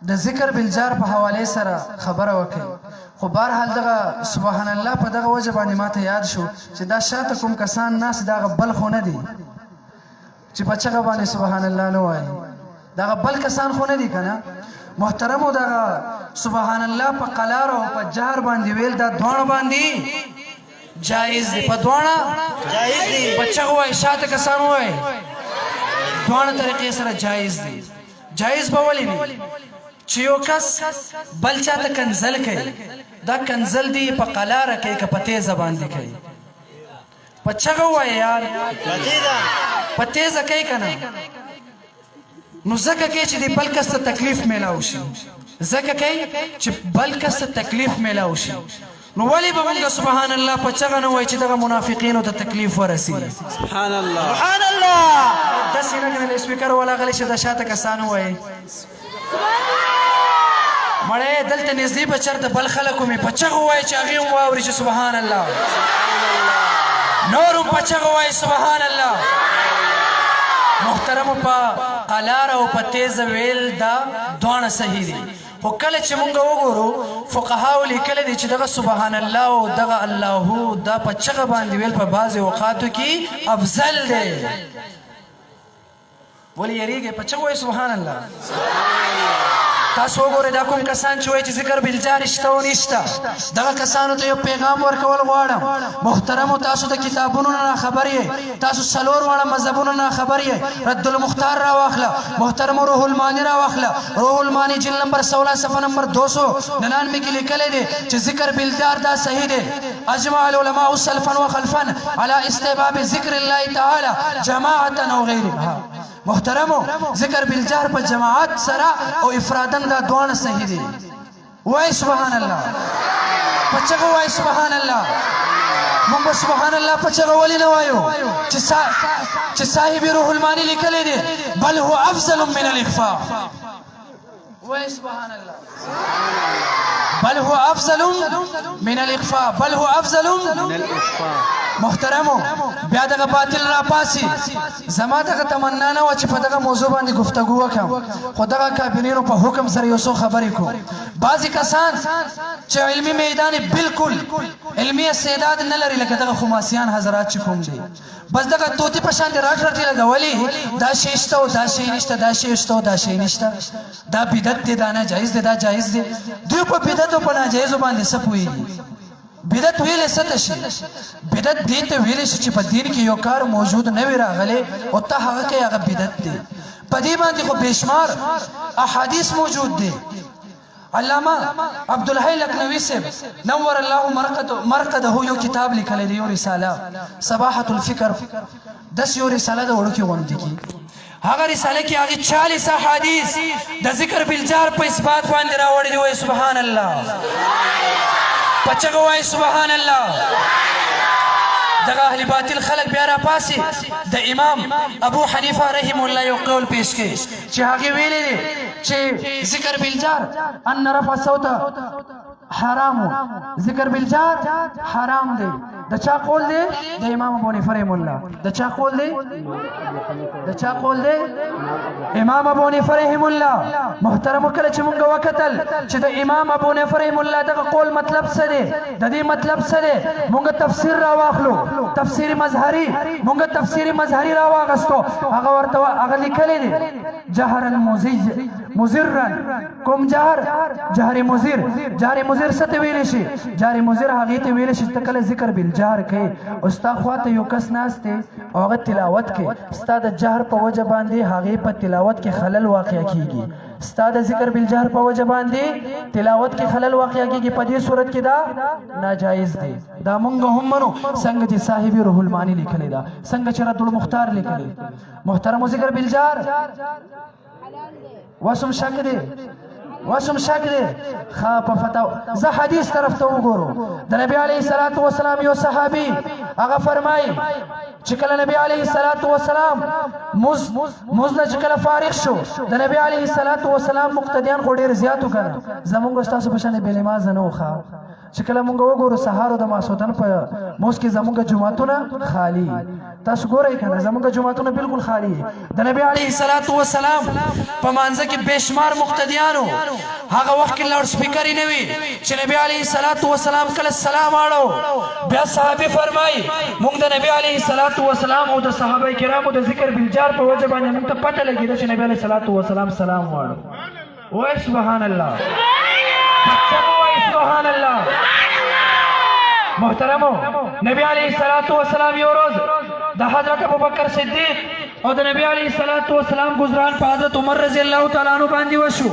د ذکر بالجار په حواله سره خبره وکړي خو بهرحال دغه سبحان الله په دغه وجه باندې ماته یاد شو چې دا شاته کوم کسان ناس دغه بل خو نه دي چې په چغه باندې سبحان الله نه وایي دغه بل کسان خو نه دي کنه محترمو دغه سبحان الله په قلار او په جهر باندې ویل دا دوه باندې جایز دی په دوه جایز دی په چغه وایي شاته کسان وایي دوه طریقې سره جایز دی جایز به ولې نه چې یو کس بل چاته کنزل کوي دا کنزل دی په قلاره کوي که په تیزه باندې کوي په چغه وایي یار په تیزه کوي که نه نو ځکه کوي چې د بل کس ته تکلیف میلاو شي ځکه کوي چې بل کس ته تکلیف میلاو شي نو ولې به موږ سبحان الله په چغه نه وایي چې دغه منافقینو ته تکلیف ورسي سبحان الله سبحان الله داسې نه کنه سپیکر والا غلی چې د شاته کسان وایي مړی دلته نږدې به چېرته بل خلکو مې په چغه ووایي چې هغې هم واوري چې سبحان الله نور هم په چغه وایي سبحان الله محترمو په قلاره او په تیزه ویل دا دواړه صحیح دي خو کله چې مونږ وګورو فقهاو لیکلی دی چې دغه سبحان الله او دغه الله دا په چغه باندې ویل په بعضې اوقاتو کې افضل دی ولې یریږئ په چغه وایي سبحان الله تاسو وګورئ دا کوم کسان چې وایي چې ذکر بالجار شته او نشته دغه کسانو ته یو پیغام ورکول غواړم محترمو تاسو د کتابونو نه ناخبر یې تاسو څلور واړه مذهبونو نه خبر یې رد المختار راواخله محترمو روح المانی راواخله روح المانی جلد نمبر 16 صفحه نمبر 299 کې لیکلی دی چې ذکر بالجار دا صحیح دی اجمع العلماء سلفا وخلفا على استحباب ذکر الله تعالی جماعتا او غیرها محترمو ذکر بالجار په جماعت سره او افرادن دا دوانه صحیح دي وای سبحان الله په چغه وای سبحان الله موږ سبحان الله په چغه ولې نه وایو چې صاحب روح المانی لیکلی دی بل هو افضل من الاخفاء وای سبحان الله بل هو افضل من الاخفاء بل هو افضل من الاخفاء محترمو بیا دغه باطل را پاسي زما دغه تمنا نه و چې په دغه موضوع باندې گفتگو وکړم خو دغه کابینینو په حکم سره یو څو خبرې کوم بعضې کسان چې علمي میدان بالکل علمي استعداد نه لري لکه دغه خماسیان حضرات چې کوم دی بس دغه طوطي په شان رټ رټې لګولي دا شی شته او دا شی نشته دا شی شته او دا شی نشته دا بدعت دی دا ناجایز دی دا جایز دی دوی په بدعت او په ناجایزو باندې څه پوهېږي بدعت ویلې څه ته شي بدعت دې ته ویلی شي چې په دین کې یو کار موجود نه وي راغلی او ته هغه کوې هغه بدعت دی په دې باندې خو بېشمار احادیث موجود دی علامه عبدالحی لکنوي صاحب نور الله مرقده یو کتاب لیکلی دی یو رساله صباحة الفکر داسې یو رساله د وړوکې غوندې کې هغه رساله کې هغې 40 احادیث د ذکر بالجار په اثبات باندې راوړي دي وایي سبحان الله پچغه وای سبحان الله دغه اهل باطل خلق بیا را پاسي د امام ابو حنیفه رحم الله یو قول پیش کړي چې هغه ویلي دي چې ذکر بالجار ان رفع صوت حرام ذکر بالجار حرام دی د چا قول دی د امام ابو حنیفه رحم الله د چا قول دی د چا قول دی امام ابو حنیفه رحم الله محترم کله چې مونږ وکتل چې د امام ابو حنیفه رحم الله دغه قول مطلب څه دی د دې مطلب څه دی مونږ تفسیر راواخلو تفسیر مظهری مونږ تفسیر مظهری راواغستو هغه ورته هغه لیکلی دی جهرا مزرا کوم جهر مزر جهر مزر څه ته ویلی شي جهر مزر هغې ته ویلی شي ته کله ذکر بالجهر کوې او ستا خواته یو کس ناست دی او هغه تلاوت کوي ستا د جهر په وجه باندې هغې په تلاوت کې خلل واقع کیږي ستا د ذکر بالجهر په وجه باندې تلاوت کې خلل واقع کیږي په دې صورت کې دا ناجایز دی دا مونږ هم منو څنګه چې صاحب روح المانی لیکلی دا څنګه چې رد المختار لیکلی محترم ذکر بالجهر وسم شک دی وشم شک دی خا په فتاو زه حدیث طرف ته وګورو د نبی علیه الصلاۃ والسلام یو صحابي هغه فرمایي چې کله نبی علیه الصلاۃ والسلام مزنه چې کله فارغ شو د نبی علیه الصلاۃ والسلام مقتدیان خو ډېر زیات وکړه زمونږ تاسو په شان بې نمازه نه وخا چې کله مونږ وګورو سهار او د ماسوتن په موس کې زمونږ جمعتونه خالی تاسو ګورئ کنه زمونږ جمعتونه بالکل خالی د نبی علیه الصلاۃ والسلام په مانځه کې بشمار مقتدیانو هغه وخت کې لاؤډ سپیکر نه وي چې نبی علیه الصلاۃ والسلام کله سلام اړو بیا صحابي فرمایي مونږ د نبی علیه الصلاۃ والسلام او د صحابه کرامو د ذکر بالجار په وجه باندې مونږ ته پته لګیده چې نبی علیه الصلاۃ والسلام سلام واړو وای سبحان الله سبحان الله محترمو نبی علیه الصلاۃ والسلام یو روز د حضرت ابوبکر صدیق او د نبی علیه الصلاۃ والسلام گزاران په حضرت عمر رضی الله تعالی عنہ باندې وشو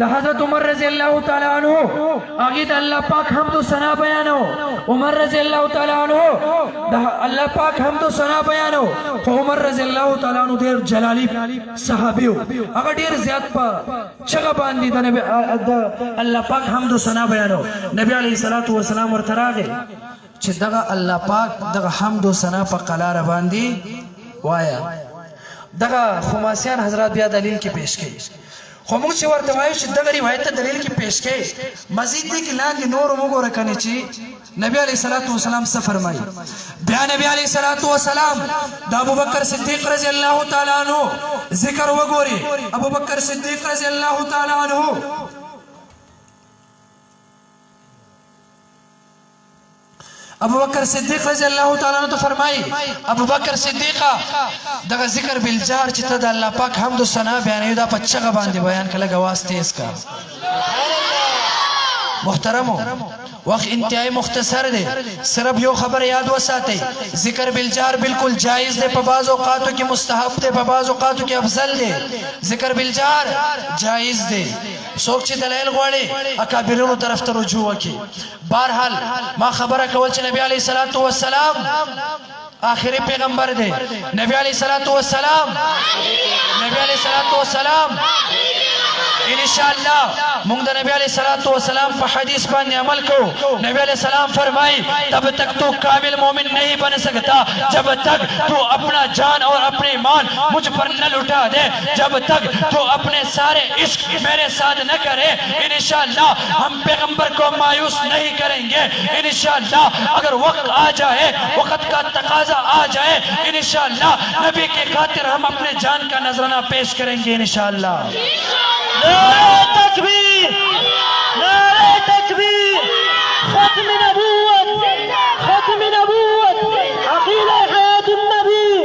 د حضرت عمر رضی الله تعالی عنہ هغه د الله پاک حمد او ثنا بیانو عمر رضی الله تعالی عنہ د الله پاک حمد او ثنا بیانو خو عمر رضی الله تعالی عنہ ډیر جلالی صحابیو هغه ډیر زیات په چغه باندې د نبی د الله پاک حمد او ثنا بیانو نبی علیه الصلاۃ والسلام ورته راغی چې دغه الله پاک دغه حمد او ثنا په قلاره باندې وایا دغه خماسیان حضرات بیا دلیل کې پیش کړي خو موږ چې ورته وایو چې دغه روایت ته دلیل کې پیش کړي مزید دې کې لاندې نور وګوره کنه چې نبی علیه الصلاۃ والسلام څه فرمایي بیا نبی علیه الصلاۃ والسلام د ابوبکر صدیق رضی الله تعالی عنہ ذکر وګوري ابوبکر صدیق رضی الله تعالی عنہ ابو بکر صدیق رضی الله تعالی عنہ فرمایي ابو بکر صدیق دغه ذکر بالجار چې ته د الله پاک حمد او ثنا بیانې دا په چغه باندې بیان کله غواز تیز کا محترمو وقت انتہائی مختصر دے صرف یو خبر یاد وساتي ذکر بالجار بالکل جائز دے په بعض اوقاتو کې مستحب دے په بعض اوقاتو کې افضل دے ذکر بالجار جائز دے څوک چې دلایل غواړي اکابرونو طرف ته رجوع وکړي بهرحال ما خبره کول چې نبی علیه الصلاۃ والسلام آخری پیغمبر دے نبی علیہ الصلوۃ والسلام نبی علیہ الصلوۃ والسلام انشاءاللہ مونږ د نبی علیہ الصلوۃ والسلام په حدیث باندې عمل کو نبی علیہ السلام فرمائی تب تک تو کامل مومن نہیں بن سکتا جب تک تو اپنا جان اور اپنے ایمان مجھ پر نہ لٹا دے جب تک تو اپنے سارے عشق میرے ساتھ نہ کرے انشاءاللہ ہم پیغمبر کو مایوس نہیں کریں گے انشاءاللہ اگر وقت آ جائے وقت کا تقاضا آ جائے انشاءاللہ نبی کی خاطر ہم اپنے جان کا نذرانہ پیش کریں گے انشاءاللہ نعرہ تکبیر نعرہ تکبیر ختم نبوت عقیدہ حیات النبی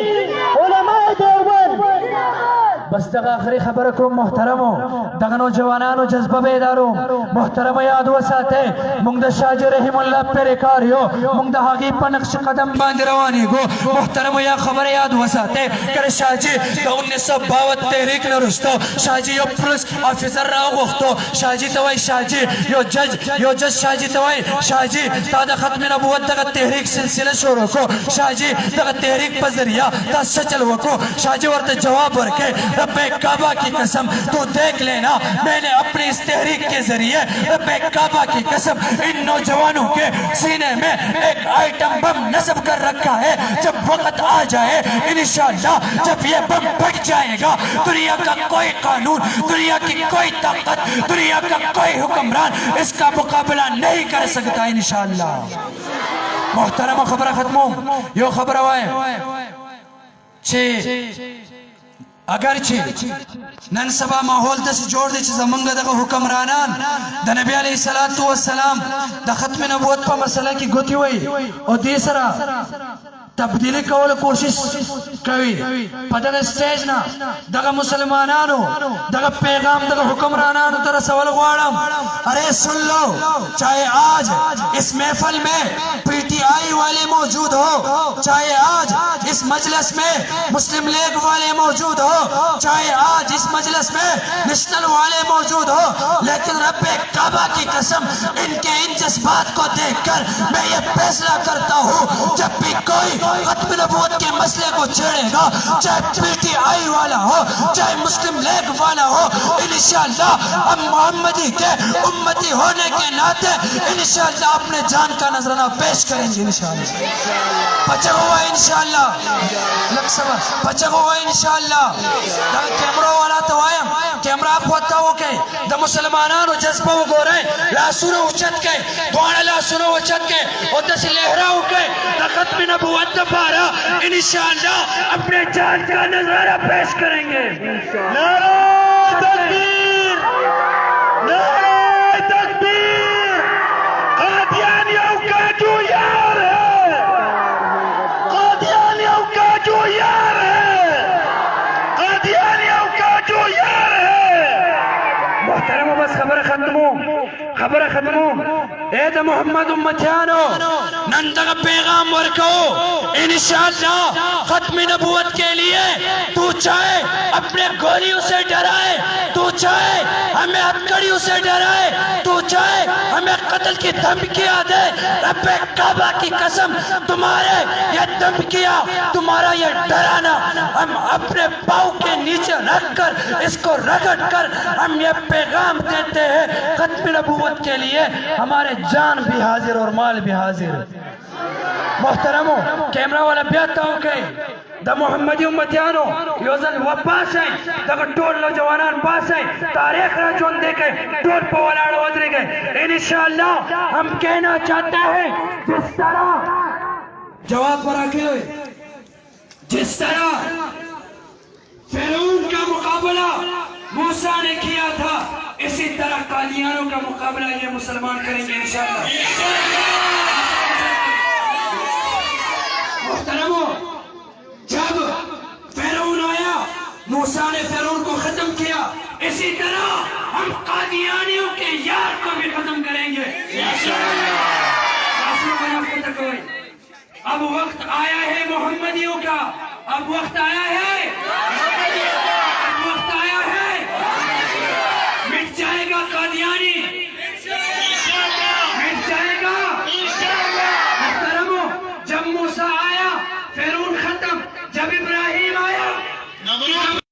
علماء دیوبند بس دغه آخری خبره کوم محترمو دغه نوجوانانو جذبه بیدارو محترمه یاد وساتئ موږ د شاجي رحم الله پرکار یو موږ د هغې په نقش قدم باندې روانېږو محترمه یا خبره یاد وساتئ کله شاجي د 1952 تحریک نه وروسته شاجي یو پولیس افیسر راوغوښتو شاجي ته وایي شاجي یو جج شاجي ته وایي شاجي تا د ختم نبوت دغه تحریک سلسله شروع کړو شاجي دغه تحریک په ذریعه تا څه چل وکړو شاجي ورته جواب ورکړ رب کعبہ کی قسم تو دیکھ لینا میں نے اپنی اس تحریک کے ذریعے رب کعبہ کی قسم ان نوجوانوں کے سینے میں ایک آئٹم بم نصب کر رکھا ہے جب وقت آ جائے انشاءاللہ جب یہ بم پھٹ جائے گا دنیا کا کوئی قانون دنیا کی کوئی طاقت دنیا کا کوئی حکمران اس کا مقابلہ نہیں کر سکتا انشاءاللہ محترم خبر ختموں یو خبر ہوئے اگرچہ نن سبا ماحول دس جوړ دی چې زمونږ دغه حکمرانان د نبی علیه الصلاۃ والسلام د ختم نبوت په مسله کې ګوتې وایي او دې سره تبدیلی کول کوشش کوي په دغه سټیج نه دغه مسلمانانو دغه پیغام دغه حکمرانانو ته رسول غواړم ارے سن لو چاہے آج اس محفل میں پی ٹی آئی والے موجود ہو چاہے آج اس مجلس میں مسلم لیگ والے موجود ہو چاہے آج اس مجلس میں نیشنل والے موجود ہو، لیکن رب کعبہ کی قسم ان کے ان جذبات کو دیکھ کر میں یہ فیصلہ کرتا ہوں، جب بھی کوئی ختم نبوت کے مسئلے کو چھیڑے گا، چاہے پی ٹی آئی والا ہو، چاہے مسلم لیگ والا ہو، انشاءاللہ ہم محمدی کے امتی ہونے کے ناطے انشاءاللہ اپنے جان کا نذرانہ پیش کریں گے انشاءاللہ. پچھا ہوا انشاءاللہ لکسبا پچھا ہوا انشاءاللہ. دا کیمرہ والا تو آیا کیمرہ آپ ہوتا ہو کہ دا مسلمانانو جذبہ ہو گو رہے لاسونو اچت کے دوانا لاسونو اچت کے اور دس لہرہ ہو کے دا ختم نبوت دفارہ انشاءاللہ اپنے جان کا نظارہ پیش کریں گے. نعرہ تکبیر، نعرہ تکبیر. قادیانیوں کا جو یار ہے، قادیانیوں کا جو یار ہے، قادیانیوں کا جو یار ہے. محترم بس خبر ختمو اے دا محمد امتیانو نندگ پیغام ورکو انشاءاللہ ختم نبوت کے لیے. تو چاہے اپنے گولیوں سے ڈرائے، تو چاہے ہمیں ہتکڑیوں سے ڈرائے، تو چاہے ہمیں قتل کی دھمکیاں دے، رب کعبہ کی قسم تمہارے یہ دھمکیاں، تمہارا یہ ڈرانا ہم اپنے پاؤں کے نیچے رکھ کر اس کو رگڑ کر ہم یہ پیغام دیتے ہیں ختم نبوت کے لیے ہمارے جان بھی حاضر اور مال بھی حاضر. محترمو کیمرہ والا بیاتا ہو کہ دا محمدی امتیانو یوزن و پاس ہے دا ٹول نوجوانان پاس ہے تاریخ را چون دے کے ٹول پوالاڑ ودرے گئے. انشاءاللہ ہم کہنا چاہتے ہیں جس طرح جواب پر آکے ہوئے جس طرح فرعون کا مقابلہ موسیٰ نے کیا تھا، اسی طرح قادیانوں کا مقابلہ یہ مسلمان کریں گے انشاءاللہ. محترمو جب فرعون آیا موسیٰ نے فرعون کو ختم کیا، اسی طرح ہم قادیانیوں کے یار کو بھی ختم کریں گے انشاءاللہ. اب وقت آیا ہے محمدیوں کا، اب وقت آیا ہے